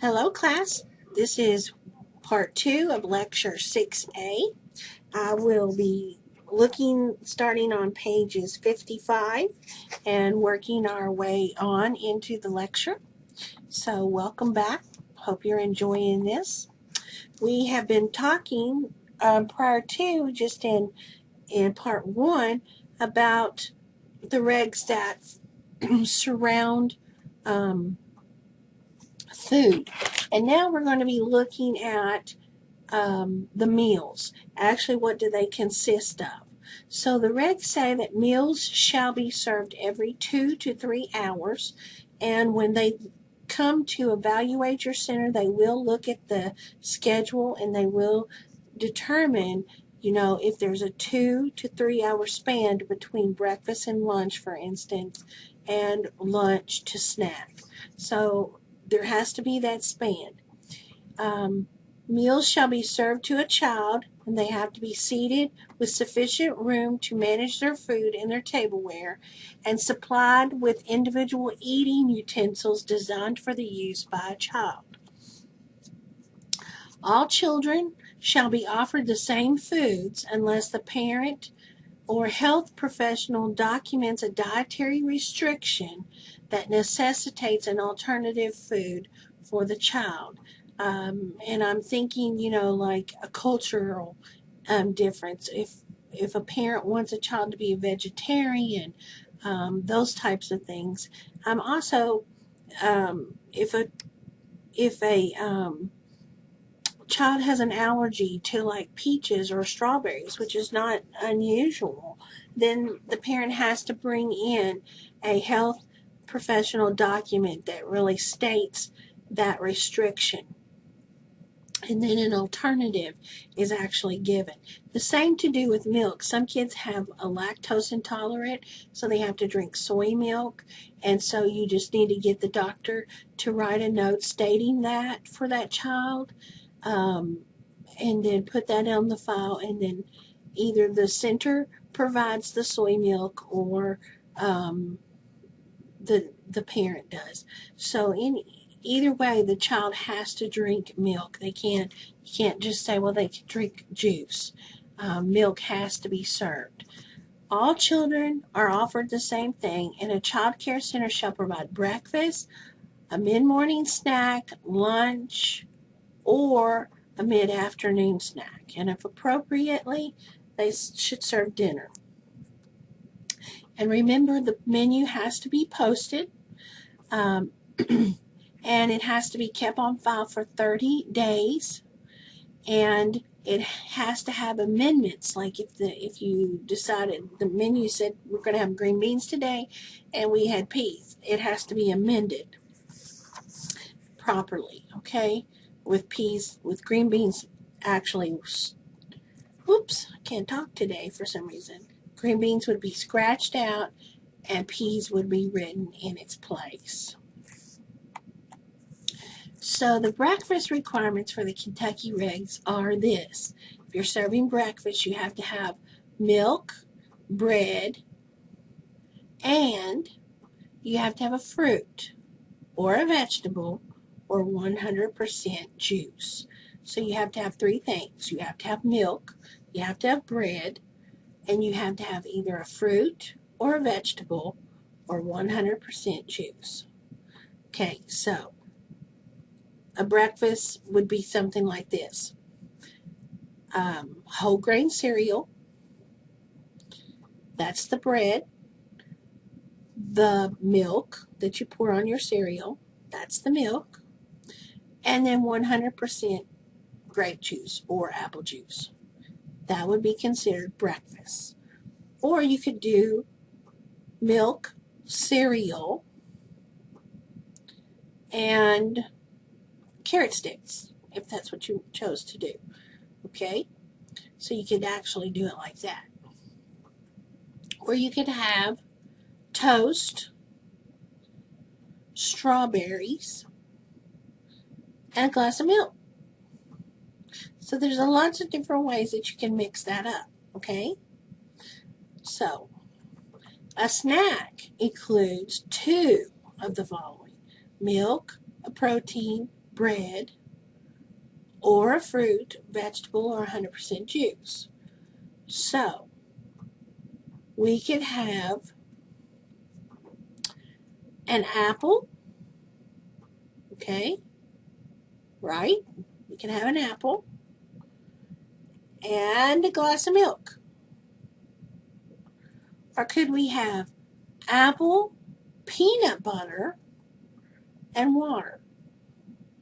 Hello, class. This is part 2 of lecture 6A. I will be starting on pages 55 and working our way on into the lecture. So welcome back. Hope you're enjoying this. We have been talking prior to, just in part 1, about the regs that surround food. And now we're going to be looking at the meals. Actually, what do they consist of? So the regs say that meals shall be served every 2 to 3 hours, and when they come to evaluate your center, they will look at the schedule and they will determine, if there's a 2 to 3 hour span between breakfast and lunch, for instance, and lunch to snack. So there has to be that span. Meals shall be served to a child, and they have to be seated with sufficient room to manage their food and their tableware, and supplied with individual eating utensils designed for the use by a child. All children shall be offered the same foods unless the parent or health professional documents a dietary restriction that necessitates an alternative food for the child. And I'm thinking, like a cultural difference. If a parent wants a child to be a vegetarian, those types of things. Also, if a child has an allergy to like peaches or strawberries, which is not unusual, then the parent has to bring in a health professional document that really states that restriction. And then an alternative is actually given. The same to do with milk. Some kids have a lactose intolerant, so they have to drink soy milk. And so you just need to get the doctor to write a note stating that for that child. And then put that on the file, and then either the center provides the soy milk or the parent does. So either way, the child has to drink milk. You can't just say, well, they can drink juice. Milk has to be served. All children are offered the same thing, and a child care center shall provide breakfast, a mid-morning snack, lunch, or a mid-afternoon snack. And if appropriately, they should serve dinner. And remember, the menu has to be posted, and it has to be kept on file for 30 days, and it has to have amendments. Like if you decided the menu said we're going to have green beans today and we had peas, it has to be amended properly, okay? With green beans, actually, whoops, I can't talk today for some reason. Green beans would be scratched out and peas would be written in its place. So the breakfast requirements for the Kentucky regs are this. If you're serving breakfast, you have to have milk, bread, and you have to have a fruit or a vegetable or 100% juice. So you have to have 3 things. You have to have milk, you have to have bread, and you have to have either a fruit or a vegetable or 100% juice. Okay, so a breakfast would be something like this. Whole grain cereal, that's the bread. The milk that you pour on your cereal, that's the milk. And then 100% grape juice or apple juice. That would be considered breakfast. Or you could do milk, cereal, and carrot sticks, if that's what you chose to do. Okay? So you could actually do it like that. Or you could have toast, strawberries, and a glass of milk. So there's lots of different ways that you can mix that up, okay? So a snack includes 2 of the following: milk, a protein, bread, or a fruit, vegetable, or 100% juice. So, we could have an apple, okay, right? We can have an apple and a glass of milk. Or could we have apple, peanut butter, and water?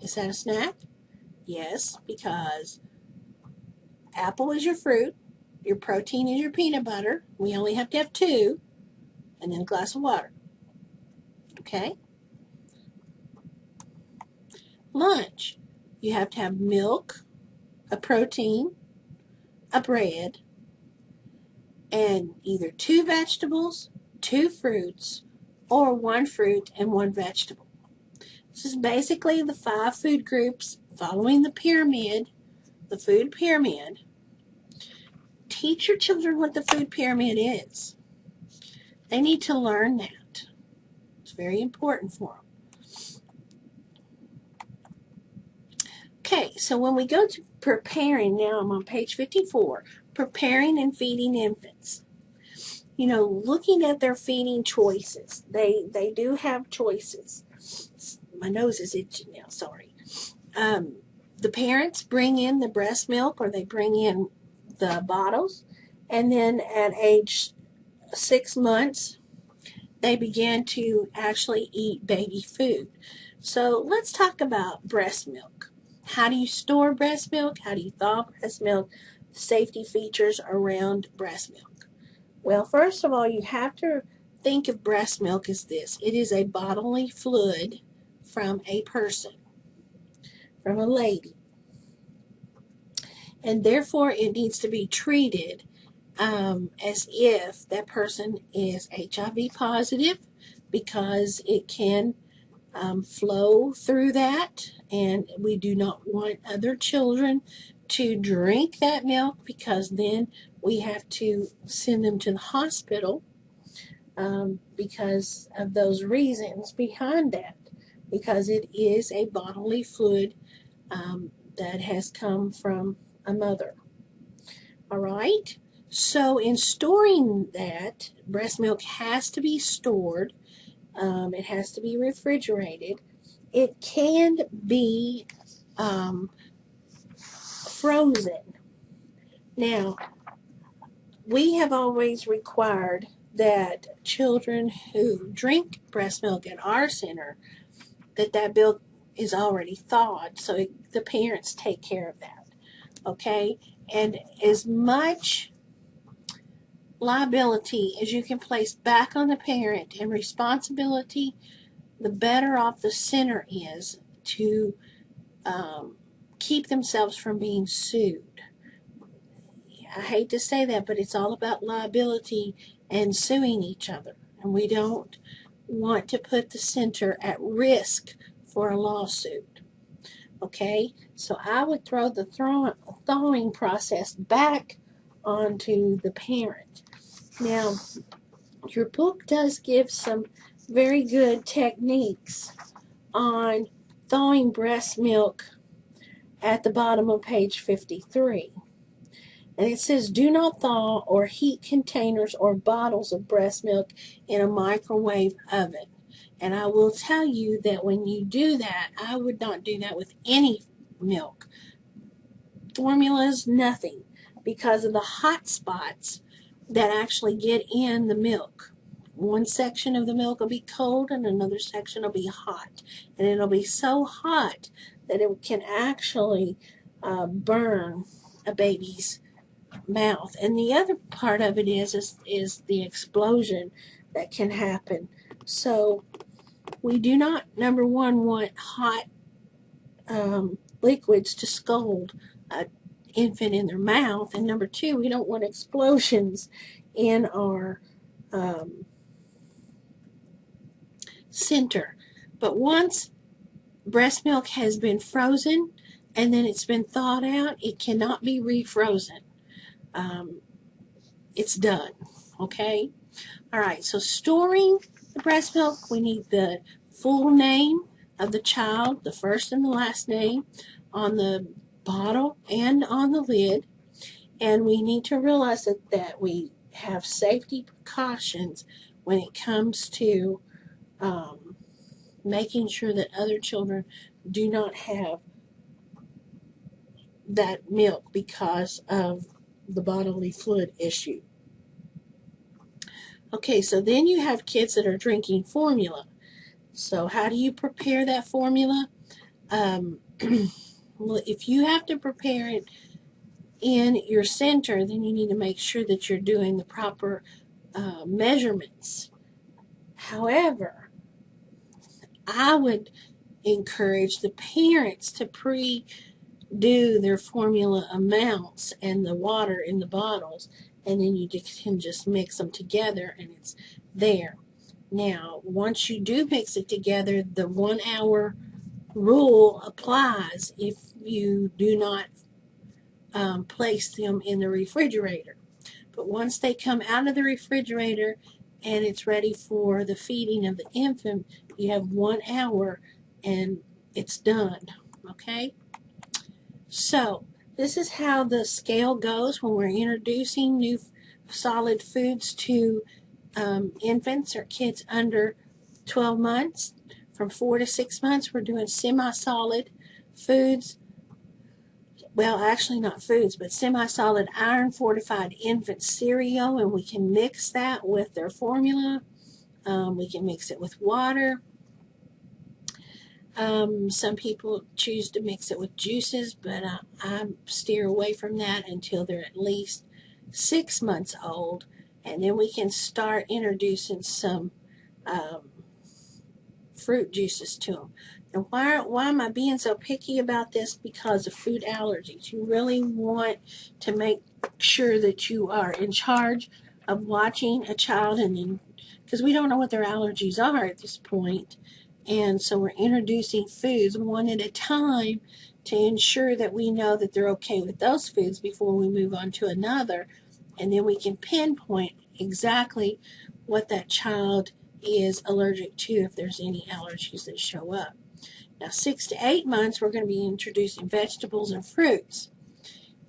Is that a snack? Yes, because apple is your fruit, your protein is your peanut butter. We only have to have two, and then a glass of water. Okay? Lunch. You have to have milk, a protein, a bread, and either two vegetables, two fruits, or one fruit and one vegetable. This is basically the 5 food groups following the pyramid, the food pyramid. Teach your children what the food pyramid is. They need to learn that. It's very important for them. Okay, so when we go to preparing, now I'm on page 54, preparing and feeding infants. You know, looking at their feeding choices. They do have choices. My nose is itching now, sorry. The parents bring in the breast milk, or they bring in the bottles, and then at age 6 months, they begin to actually eat baby food. So let's talk about breast milk. How do you store breast milk? How do you thaw breast milk? Safety features around breast milk. Well, first of all, you have to think of breast milk as this. It is a bodily fluid from a person, from a lady. And therefore, it needs to be treated as if that person is HIV positive, because it can flow through that, and we do not want other children to drink that milk, because then we have to send them to the hospital because of those reasons behind that, because it is a bodily fluid that has come from a mother. All right? So in storing that, breast milk has to be stored. It has to be refrigerated. It can be frozen. Now, we have always required that children who drink breast milk at our center, that milk is already thawed, so the parents take care of that. Okay? And as much liability as you can place back on the parent and responsibility, the better off the center is to keep themselves from being sued. I hate to say that, but it's all about liability and suing each other. And we don't want to put the center at risk for a lawsuit. Okay? So I would throw the thawing process back onto the parent. Now, your book does give some very good techniques on thawing breast milk at the bottom of page 53. And it says, do not thaw or heat containers or bottles of breast milk in a microwave oven. And I will tell you that when you do that, I would not do that with any milk. Formulas, nothing, because of the hot spots that actually get in the milk. One section of the milk will be cold and another section will be hot. And it'll be so hot that it can actually burn a baby's mouth. And the other part of it is the explosion that can happen. So we do not, number one, want hot liquids to scald an infant in their mouth, and number two, we don't want explosions in our center. But once breast milk has been frozen and then it's been thawed out, it cannot be refrozen. It's done. Okay? All right, so storing the breast milk, we need the full name, of the child, the first and the last name, on the bottle and on the lid. And we need to realize that we have safety precautions when it comes to making sure that other children do not have that milk because of the bodily fluid issue. Okay, so then you have kids that are drinking formula. So how do you prepare that formula? Well, if you have to prepare it in your center, then you need to make sure that you're doing the proper measurements. However, I would encourage the parents to do their formula amounts and the water in the bottles, and then you can just mix them together and it's there. Now, once you do mix it together, the 1 hour rule applies if you do not place them in the refrigerator. But once they come out of the refrigerator and it's ready for the feeding of the infant, you have 1 hour and it's done. Okay? So, this is how the scale goes when we're introducing new solid foods to infants or kids under 12 months. From 4 to 6 months, we're doing semi-solid foods. Well, actually not foods, but semi-solid iron-fortified infant cereal, and we can mix that with their formula. We can mix it with water. Some people choose to mix it with juices, but I steer away from that until they're at least 6 months old, and then we can start introducing some fruit juices to them. And why am I being so picky about this? Because of food allergies. You really want to make sure that you are in charge of watching a child, and then because we don't know what their allergies are at this point. And so we're introducing foods one at a time to ensure that we know that they're okay with those foods before we move on to another. And then we can pinpoint exactly what that child is allergic to if there's any allergies that show up. Now, 6 to 8 months, we're going to be introducing vegetables and fruits.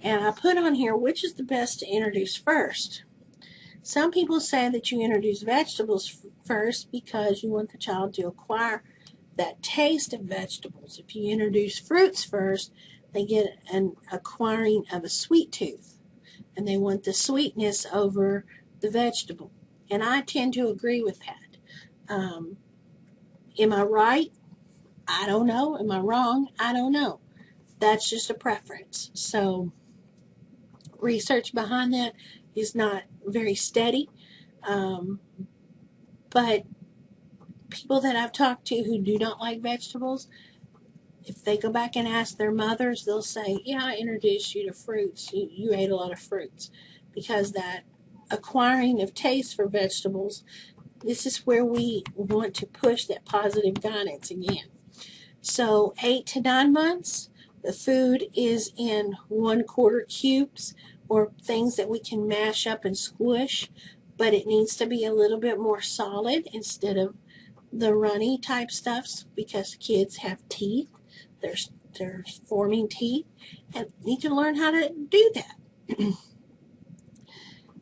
And I put on here which is the best to introduce first. Some people say that you introduce vegetables first because you want the child to acquire that taste of vegetables. If you introduce fruits first, they get an acquiring of a sweet tooth, and they want the sweetness over the vegetable. And I tend to agree with that. Am I right? I don't know. Am I wrong? I don't know. That's just a preference. So research behind that is not very steady. But people that I've talked to who do not like vegetables, if they go back and ask their mothers, they'll say, yeah, I introduced you to fruits. You ate a lot of fruits. Because that acquiring of taste for vegetables, this is where we want to push that positive guidance again. So 8 to 9 months, the food is in 1/4 cubes or things that we can mash up and squish, but it needs to be a little bit more solid instead of the runny type stuffs because kids have teeth. They're forming teeth and need to learn how to do that.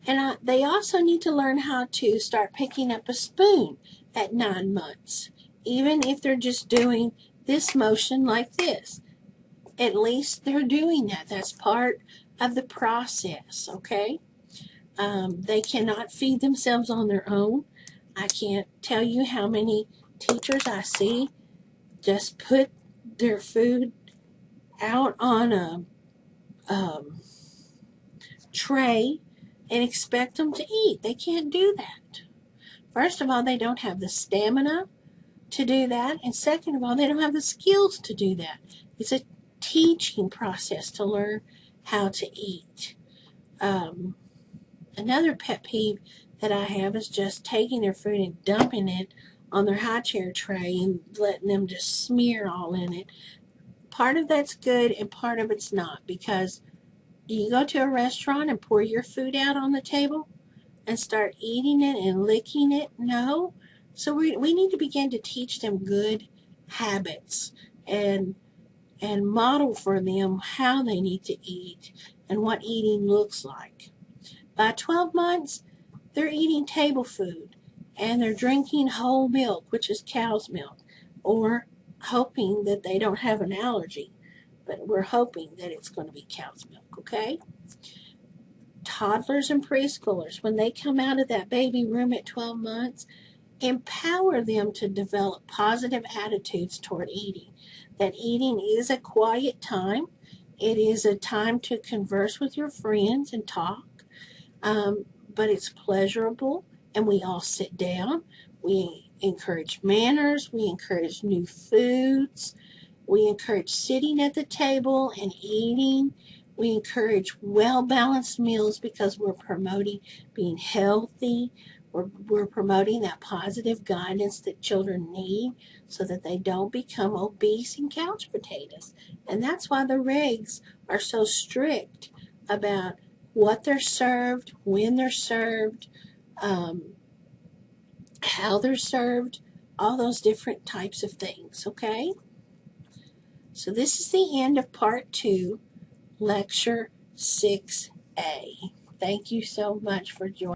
And they also need to learn how to start picking up a spoon at 9 months, even if they're just doing this motion like this. At least they're doing that. That's part of the process, okay? They cannot feed themselves on their own. I can't tell you how many teachers I see just put their food out on a tray and expect them to eat. They can't do that. First of all, they don't have the stamina to do that. And second of all, they don't have the skills to do that. It's a teaching process to learn how to eat. Another pet peeve that I have is just taking their food and dumping it on their high chair tray and letting them just smear all in it. Part of that's good and part of it's not, because do you go to a restaurant and pour your food out on the table and start eating it and licking it? No. So we need to begin to teach them good habits and model for them how they need to eat and what eating looks like. By 12 months, they're eating table food and they're drinking whole milk, which is cow's milk, or hoping that they don't have an allergy, but we're hoping that it's going to be cow's milk, okay? Toddlers and preschoolers, when they come out of that baby room at 12 months, empower them to develop positive attitudes toward eating. That eating is a quiet time. It is a time to converse with your friends and talk, but it's pleasurable, and we all sit down. We encourage manners. We encourage new foods. We encourage sitting at the table and eating. We encourage well-balanced meals because we're promoting being healthy. We're promoting that positive guidance that children need so that they don't become obese and couch potatoes. And that's why the regs are so strict about what they're served, when they're served, how they're served, all those different types of things, okay? So this is the end of Part 2, Lecture 6A. Thank you so much for joining.